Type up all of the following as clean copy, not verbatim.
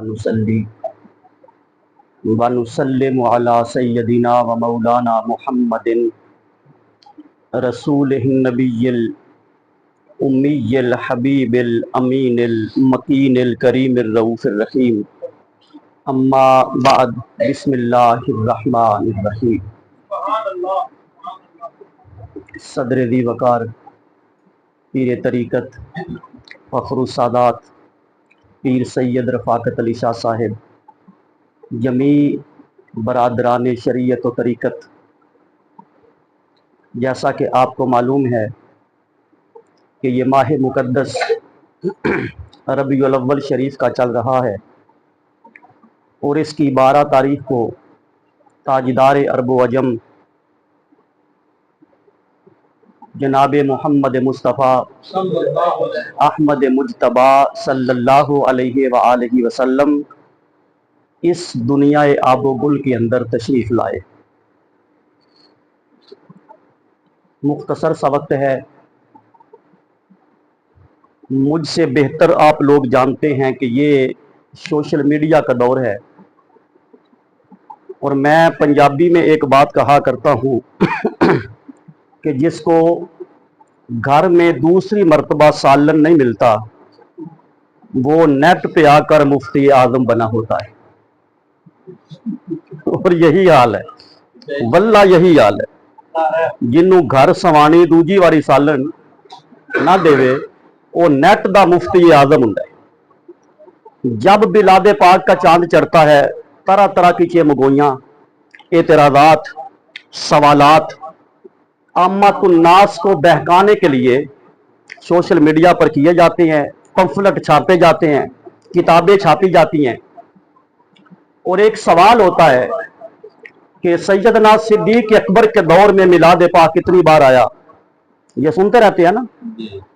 نصلی ونسلم علی سیدنا و مولانا محمد رسول النبی الامی الحبیب الامین المکین الکریم الرؤوف الرحیم اما بعد بسم اللہ الرحمن الرحیم۔ صدر ذی وقار پیر طریقت فخر السادات پیر سید رفاقت علی شاہ صاحب، جمیع برادران شریعت و طریقت، جیسا کہ آپ کو معلوم ہے کہ یہ ماہ مقدس ربیع الاول شریف کا چل رہا ہے اور اس کی 12 تاریخ کو تاجدار عرب و عجم جناب محمد مصطفیٰ احمد مجتبی صلی اللہ علیہ وآلہ وسلم اس دنیا آب و گل کے اندر تشریف لائے۔ مختصر سا وقت ہے، مجھ سے بہتر آپ لوگ جانتے ہیں کہ یہ سوشل میڈیا کا دور ہے، اور میں پنجابی میں ایک بات کہا کرتا ہوں کہ جس کو گھر میں دوسری مرتبہ سالن نہیں ملتا وہ نیٹ پہ آ کر مفتی اعظم بنا ہوتا ہے، اور یہی حال ہے، واللہ یہی حال ہے۔ جنوں گھر سوانی دوجی واری سالن نہ دے وہ نیٹ دا مفتی اعظم ہوں۔ جب بلاد پاک کا چاند چڑھتا ہے، طرح طرح کی چمگوئیاں، اعتراضات، سوالات عامت الناس کو بہکانے کے لیے سوشل میڈیا پر کیے جاتے ہیں، پمفلٹ چھاپے جاتے ہیں، کتابیں چھاپی جاتی ہیں، اور ایک سوال ہوتا ہے کہ سیدنا صدیق اکبر کے دور میں میلاد پاک کتنی بار آیا؟ یہ سنتے رہتے ہیں نا۔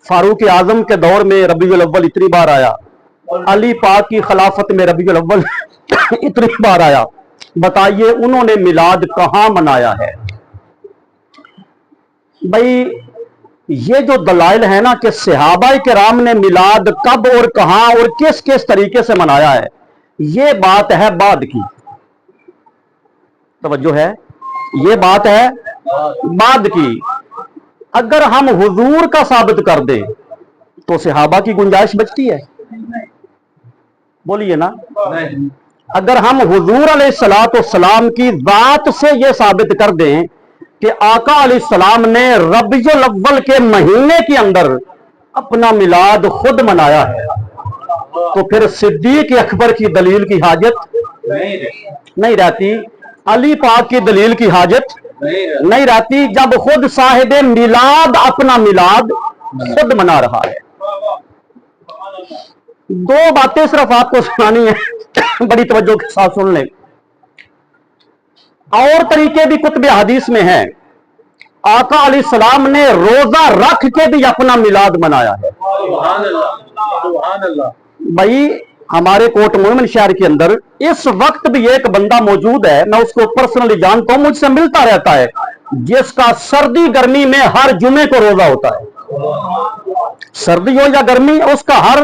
فاروق اعظم کے دور میں ربیع الاول اتنی بار آیا، علی پاک کی خلافت میں ربیع الاول اتنی بار آیا، بتائیے انہوں نے میلاد کہاں منایا ہے؟ بھئی یہ جو دلائل ہے نا کہ صحابہ کرام نے میلاد کب اور کہاں اور کس کس طریقے سے منایا ہے، یہ بات ہے بعد کی، توجہ ہے، یہ بات ہے بعد کی۔ اگر ہم حضور کا ثابت کر دیں تو صحابہ کی گنجائش بچتی ہے؟ بولیے نا۔ اگر ہم حضور علیہ السلام کی ذات سے یہ ثابت کر دیں کہ آقا علیہ السلام نے ربیع الاول کے مہینے کے اندر اپنا میلاد خود منایا ہے، تو پھر صدیق اکبر کی دلیل کی حاجت نہیں رہتی، علی پاک کی دلیل کی حاجت نہیں رہتی، جب خود صاحب میلاد اپنا میلاد خود منا رہا ہے۔ دو باتیں صرف آپ کو سنانی ہے، بڑی توجہ کے ساتھ سن لیں۔ اور طریقے بھی کتب حدیث میں ہیں، آقا علیہ السلام نے روزہ رکھ کے بھی اپنا میلاد منایا ہے۔ سبحان اللہ۔ بھائی ہمارے کوٹ مومن شہر کے اندر اس وقت بھی ایک بندہ موجود ہے، میں اس کو پرسنلی جانتا ہوں، مجھ سے ملتا رہتا ہے، جس کا سردی گرمی میں ہر جمعے کو روزہ ہوتا ہے، سردی ہو یا گرمی، اس کا ہر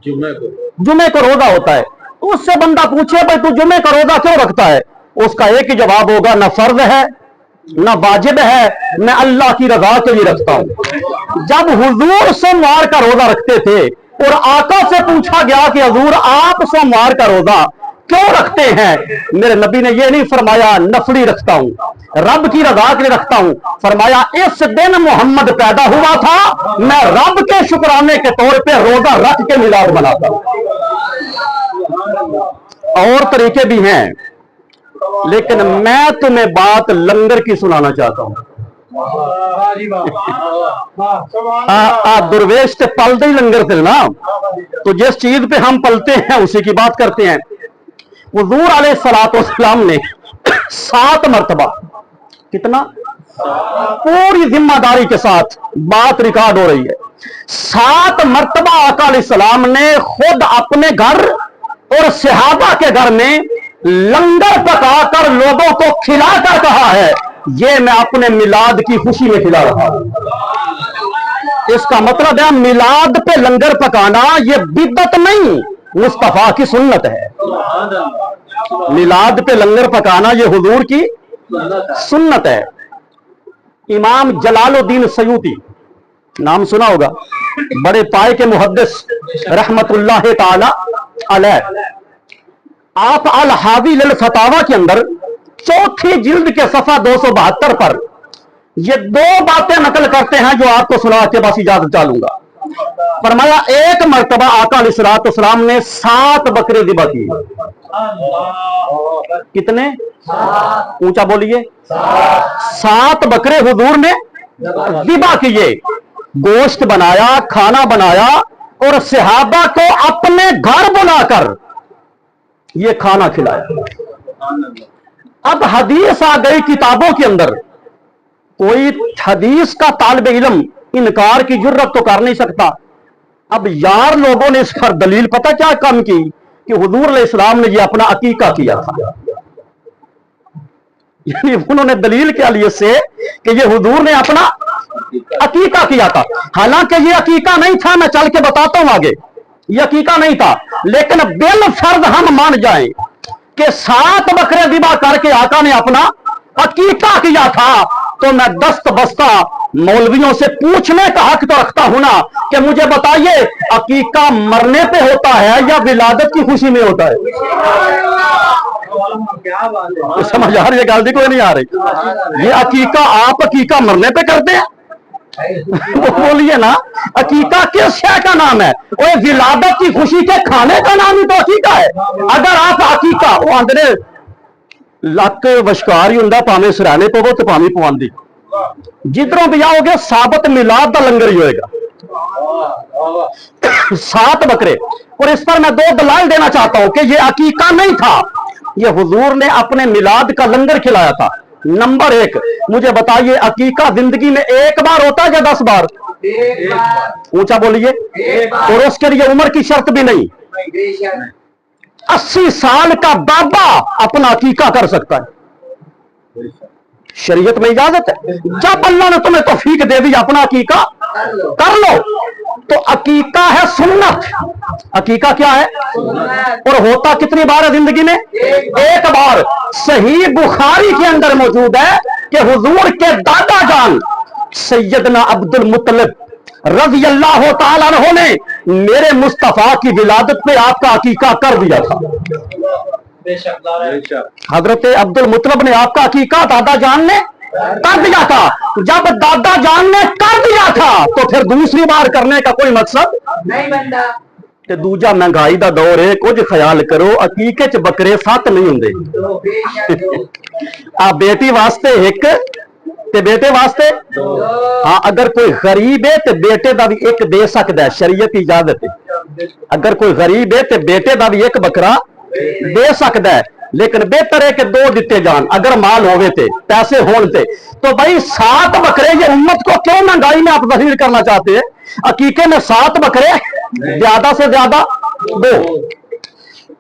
جمعے کو روزہ ہوتا ہے۔ اس سے بندہ پوچھے بھائی تو جمعے کا روزہ کیوں رکھتا ہے؟ اس کا ایک ہی جواب ہوگا، نہ فرض ہے نہ واجب ہے، میں اللہ کی رضا کے لیے رکھتا ہوں۔ جب حضور سوموار کا روزہ رکھتے تھے اور آقا سے پوچھا گیا کہ حضور آپ سوموار کا روزہ کیوں رکھتے ہیں، میرے نبی نے یہ نہیں فرمایا نفلی رکھتا ہوں، رب کی رضا کے لیے رکھتا ہوں، فرمایا اس دن محمد پیدا ہوا تھا، میں رب کے شکرانے کے طور پہ روزہ رکھ کے میلاد مناتا ہوں۔ اور طریقے بھی ہیں، لیکن میں تمہیں بات لنگر کی سنانا چاہتا ہوں۔ درویش تے پل دے ہی لنگر تھے نا، تو جس چیز پہ ہم پلتے ہیں اسی کی بات کرتے ہیں۔ حضور علیہ السلام نے 7 مرتبہ، کتنا؟ پوری ذمہ داری کے ساتھ بات ریکارڈ ہو رہی ہے، 7 مرتبہ آقا علیہ السلام نے خود اپنے گھر اور صحابہ کے گھر میں لنگر پکا کر لوگوں کو کھلا کر کہا ہے یہ میں اپنے میلاد کی خوشی میں کھلا رہا ہوں۔ اس کا مطلب ہے میلاد پہ لنگر پکانا یہ بدعت نہیں، मुस्तफा की सुन्नत है। मिलाद पे लंगर पकाना ये हुजूर की सुन्नत है। इमाम जलालुद्दीन सयूती, नाम सुना होगा, बड़े पाए के मुहद्दिस रहमतुल्लाह ताला अलैह। आप अल हावी लिल फतावा के अंदर चौथी जिल्द के सफा 272 पर ये दो बातें नकल करते हैं जो आपको सुना के बस इजाजत चालूंगा। फरमाया एक मर्तबा आका अलैहिस्सलाम ने 7 बकरे दिबा किए। कितने? ऊंचा बोलिए। 7 बकरे हुजूर ने दिबा किए, गोश्त बनाया, खाना बनाया और सहाबा को अपने घर बुलाकर ये खाना खिलाया। अब हदीस आ गई किताबों के अंदर, कोई हदीस का तालिब इल्म इनकार की जुर्रत तो कर नहीं सकता। अब यार लोगों ने इस पर दलील पता क्या कम की कि हुजूर अलैहिस्सलाम ने ये अपना अकीका किया था। यानी उन्होंने दलील क्या लिए से कि ये हुजूर ने अपना अकीका किया था। हालांकि ये अकीका नहीं था, मैं चल के बताता हूं आगे, ये अकीका नहीं था, लेकिन बिल फर्ज हम मान जाएं कि 7 बकरे दिबा करके आका ने अपना अकीका किया था, तो मैं दस्त बस्ता मौलवियों से पूछने का हक तो रखता हूं ना कि मुझे बताइए अकीका मरने पे होता है या विलादत की खुशी में होता है? तो समझ आ रही है? गलती कोई नहीं आ रही। ये अकीका आप अकीका मरने पे करते हैं? वो बोलिए ना, अकीका किस शय का नाम है? वो विलादत की खुशी के खाने का नाम ही तो अकीका है। अगर आप अकीका वो अंदर लक वशकार ही हुंदा, भावें सराने पवो तो भावें पवांदी, जिधरों भी आओगे साबत मिलाद का लंगर ही होएगा। 7 बकरे, और इस पर मैं 2 दलाल देना चाहता हूं कि ये अकीका नहीं था, ये हुजूर ने अपने मिलाद का लंगर खिलाया था। नंबर 1, मुझे बताइए अकीका जिंदगी में एक बार होता है या 10 बार? ऊंचा बोलिए। और उसके लिए उम्र की शर्त भी नहीं। 80 साल का बाबा अपना अकीका कर सकता है, शरीयत में इजाजत है। जब अल्लाह ने तुम्हें तौफीक दे दी अपना अकीका कर लो, तो अकीका है सुन्नत। अकीका क्या है? और होता कितनी बार है जिंदगी में? एक बार। सही बुखारी के अंदर मौजूद है कि हुजूर के दादा जान सैयदना अब्दुल मुत्तलिब रज़ी अल्लाह तआला अन्हु ने मेरे मुस्तफा की विलादत पे आपका अकीका कर दिया था। हजरत अब्दुल मुत्तलिब ने आपका अकीका दादा जान ने कर दिया था। जब दादा जान ने कर दिया था तो फिर दूसरी बार करने का कोई मकसद नहीं बनता। ते दूजा महंगाई का दौर है, कुछ ख्याल करो, अकीके च बकरे 7 नहीं होंगे। आ बेटी वास्ते एक ते बेटे वास्ते, हाँ अगर कोई गरीब है तो बेटे का भी एक दे सकता है, शरीयत की इजाजत है। अगर कोई गरीब है तो बेटे का भी एक बकरा दे सकता है, लेकिन बेहतर है कि 2 दिते जान अगर माल होवे थे, पैसे होते। तो भाई 7 बकरे, ये उम्मत को क्यों महंगाई में आप जहीर करना चाहते हैं? अकीके में 7 बकरे, ज्यादा से ज्यादा 2,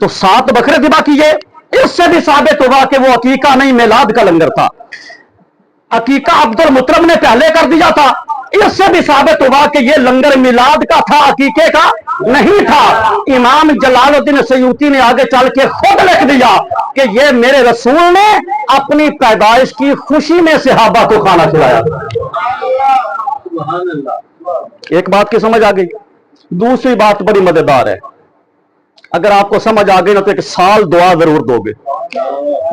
तो 7 बकरे दिबा किए। इससे भी साबित होगा कि वो अकीका नहीं मिलाद का लंगर था। अकीका अब्दुल मुत्तलिब ने पहले कर दिया था। इससे भी साबित होगा कि ये लंगर मिलाद का था, अकीके का नहीं था। इमाम जलालुद्दीन सयूती ने आगे चल के खुद लिख दिया कि ये मेरे रसूल ने अपनी पैदाइश की खुशी में सहाबा को खाना खिलाया। एक बात की समझ आ गई। दूसरी बात बड़ी मजेदार है, अगर आपको समझ आ गई ना तो 1 साल दुआ जरूर दोगे।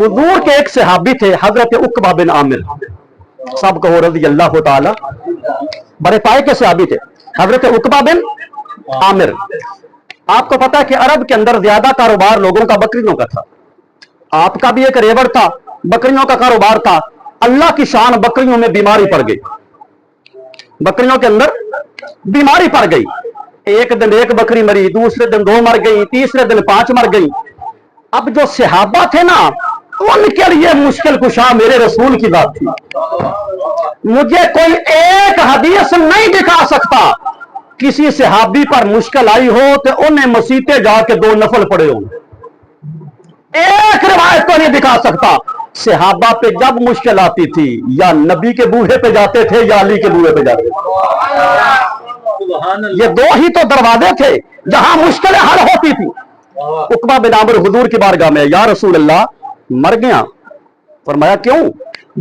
हुजूर के एक सहाबी थे हजरत उकबा बिन आमिर, सब कहो रज़ी अल्लाह ताला, बड़े पाए के सहाबी थे हजरत उकबा बिन आमिर। आपको पता है कि अरब के अंदर ज्यादा कारोबार लोगों का बकरियों का था। आपका भी एक रेवड़ था, बकरियों का कारोबार था। अल्लाह की शान, बकरियों में बीमारी पड़ गई, बकरियों के अंदर बीमारी पड़ गई। एक दिन 1 बकरी मरी, दूसरे दिन 2 मर गई, तीसरे दिन 5 मर गई। अब जो सहाबा थे ना, उनके लिए मुश्किल कुशा मेरे रसूल की बात थी। मुझे कोई एक हदीस नहीं दिखा सकता किसी सहाबी पर मुश्किल आई हो तो उन्हें मसीते जाके 2 नफल पड़े हो। एक रिवायत को नहीं दिखा सकता। सहाबा पे जब मुश्किल आती थी या नबी के बूहे पे जाते थे या अली के बूहे पे जाते थे। ये 2 ही तो दरवाजे थे जहां मुश्किलें हल होती थी। उकबा बिन आमिर हुजूर की बारगाह में, या रसूल अल्लाह मर गया। फरमाया क्यों?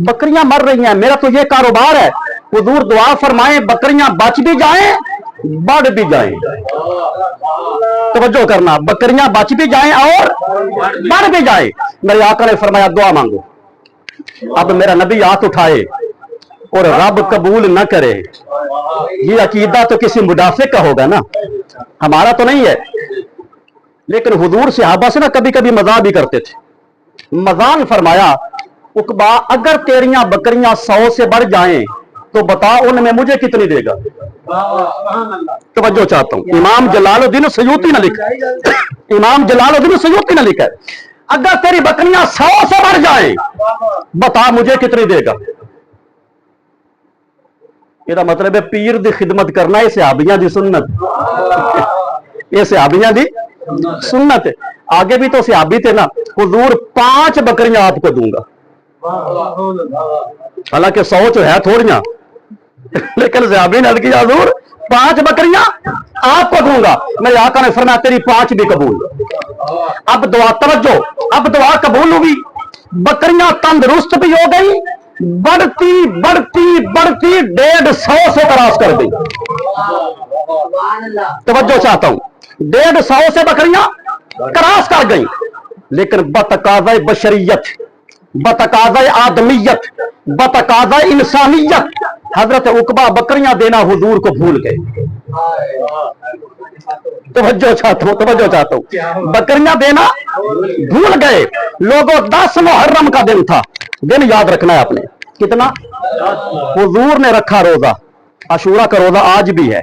बकरियां मर रही हैं, मेरा तो ये कारोबार है। हुजूर दुआ फरमाए बकरियां बच भी जाएं बढ़ भी जाएं। तवज्जो करना, बकरियां बच भी जाएं और बढ़ भी जाएं। मेरे आका ने फरमाया दुआ मांगो। अब मेरा नबी हाथ उठाए और रब कबूल न करे, ये अकीदा तो किसी मुदाफिक का होगा ना, हमारा तो नहीं है। लेकिन हुजूर सहाबा से ना कभी कभी मजाक भी करते थे। मजाक फरमाया उकबा अगर तेरियां बकरियां 100 से बढ़ जाएं तो बता उनमें मुझे कितनी देगा? तवज्जो चाहता हूं, इमाम जलालुद्दीन सयूती ने लिखा, इमाम जलालुद्दीन सयूती ने लिखा है अगर तेरी बकरियां 100 से बढ़ जाएं बता मुझे कितनी देगा? ਇਹਦਾ मतलब है पीर दी खिदमत करना ये सहाबियां दी सुन्नत, ये सहाबियां दी सुन्नत। आगे भी तो सहाबी थे ना, हुजूर 5 बकरियां आपको दूंगा, हालांकि 100 तो है थोड़ियां, लेकिन सहाबी ने किया हुजूर 5 बकरियां आपको दूंगा। मेरे आका ने फरमाया तेरी 5 भी कबूल। अब दुआ, तवज्जो, अब दुआ कबूल हुई, बकरियां तंदुरुस्त भी हो गई, बढ़ती बढ़ती बढ़ती 150 से क्रॉस कर गई। तवज्जो चाहता हूं, 150 से बकरियां क्रॉस कर गई। लेकिन बतकाज़ा बशरियत, बतकाज़ा आदमियत, बतकाज़ा इंसानियत, हजरत उकबा बकरियां देना हुजूर को भूल गए। तवज्जो चाहता हूं, तवज्जो चाहता हूं, बकरियां देना भूल गए लोगों। 10 मुहर्रम का दिन था, दिन याद रखना है आपने, कितना? हुजूर ने रखा रोजा, अशूरा का रोजा आज भी है,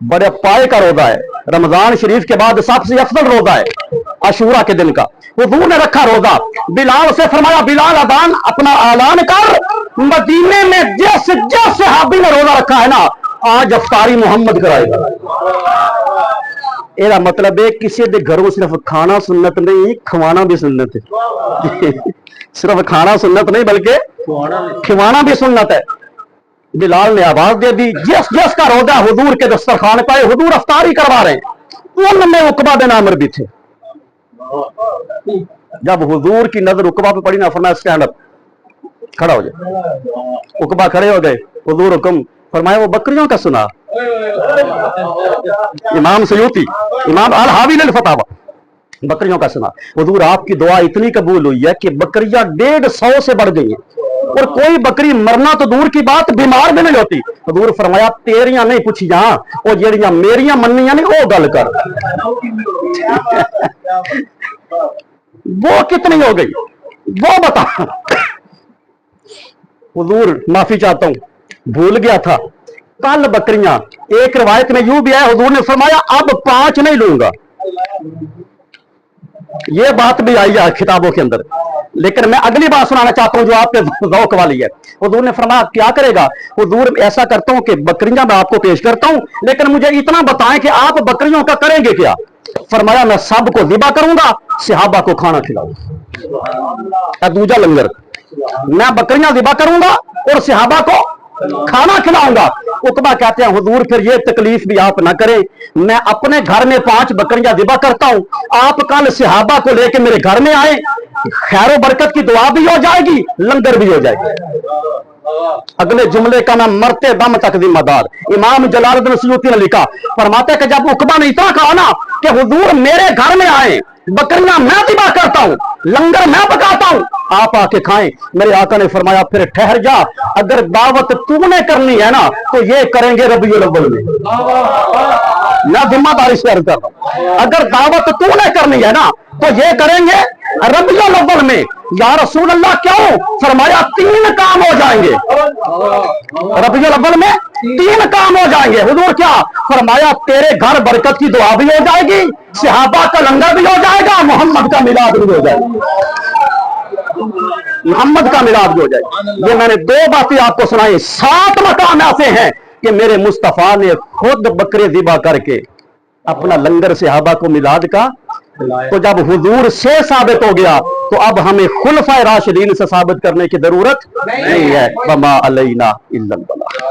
बड़े पाए का रोजा है, रमजान शरीफ के बाद सबसे अफजल रोजा है अशूरा के दिन का। हुजूर ने रखा रोजा, बिलाल से फरमाया बिलाल अदान अपना ऐलान कर, मदीने में जिस जिस सहाबी ने रोजा रखा है ना आज अफ्तारी मोहम्मद कराएगा। ਇਹਦਾ मतलब है किसी के घरों सिर्फ खाना सुन्नत नहीं, खवाना भी सुन्नत है। सिर्फ खाना सुन्नत नहीं बल्कि खिवाना भी सुन्नत है। बिलाल ने आवाज दे दी, जिस जिस का रोजा हुजूर के दस्तरखान पे हुजूर अफ्तारी करवा रहे हैं, उनमें उकबा बिन आमिर भी थे। जब हुजूर की नजर उकबा पे पड़ी ना, फरमाया स्टैंड अप, खड़ा हो जाए। उकबा खड़े हो गए, हुजूर हुक्म फरमाया वो बकरियों का सुना। इमाम सयूती, इमाम अल हावी अल फतावा, बकरियों का सुना। हुजूर आपकी दुआ इतनी कबूल हुई है कि बकरियां 150 से बढ़ गई हैं और कोई बकरी मरना तो दूर की बात बीमार भी नहीं होती। हुजूर फरमाया तेरियां नहीं पूछियां, वो जेड़ियां मेरियां मन्नियां नहीं वो गल कर। वो कितनी हो गई वो बता। हुजूर माफी चाहता हूं, भूल गया था कल बकरियां। एक रिवायत में यूं भी है हुजूर ने फरमाया अब 5 नहीं लूंगा, ये बात भी आई है किताबों के अंदर। लेकिन मैं अगली बात सुनाना चाहता हूं जो आपके ज़ौक़ वाली है। हुजूर ने फरमाया क्या करेगा? हुजूर ऐसा करता हूं कि बकरियां मैं आपको पेश करता हूं, लेकिन मुझे इतना बताएं कि आप बकरियों का करेंगे क्या? फरमाया मैं सबको ज़िबा करूंगा, सहाबा को खाना खिलाऊंगा। दूजा लंगर, मैं बकरियां ज़िबा करूंगा और सहाबा को खाना खिलाऊंगा। उकबा कहते हैं हुजूर फिर ये तकलीफ भी आप ना करें, मैं अपने घर में 5 बकरियां ज़िबा करता हूं, आप कल सहाबा को लेके मेरे घर में आए, खैर बरकत की दुआ भी हो जाएगी, लंगर भी हो जाएगी। अगले जुमले का मैं मरते दम तक जिम्मेदार। इमाम जलालुद्दीन सयूती ने लिखा, फरमाते कि जब उकबा ने इतना कहा ना कि हुजूर मेरे घर में आए, बकरियां मैं ज़िबा करता हूं, लंगर मैं पकाता हूं, आप आके खाएं। मेरे आका ने फरमाया फिर ठहर जा, अगर दावत तूने करनी है ना तो ये करेंगे रबीउल अव्वल में। मैं जिम्मेदारी से अर्ज कर रहा हूं, अगर दावत तूने करनी है ना तो ये करेंगे रबीउल अव्वल में। या रसूल अल्लाह क्यों? फरमाया 3 काम हो जाएंगे रबीउल अव्वल में, 3 काम हो जाएंगे। हुजूर क्या? फरमाया तेरे घर बरकत की दुआ भी हो जाएगी, सहाबा का लंगर भी हो जाएगा, मोहम्मद का मिलाद भी हो जाएगा, मोहम्मद का मिलाद भी हो जाएगा। ये मैंने 2 बातें आपको सुनाई। 7 मकाम ऐसे हैं कि मेरे मुस्तफा ने खुद बकरे ज़िबा करके अपना लंगर सहाबा को मिलाद का। तो जब हुजूर से साबित हो गया तो अब हमें खुलफाए राशिदीन से साबित करने की जरूरत नहीं है। वमा अलैना इल्लल बलाग।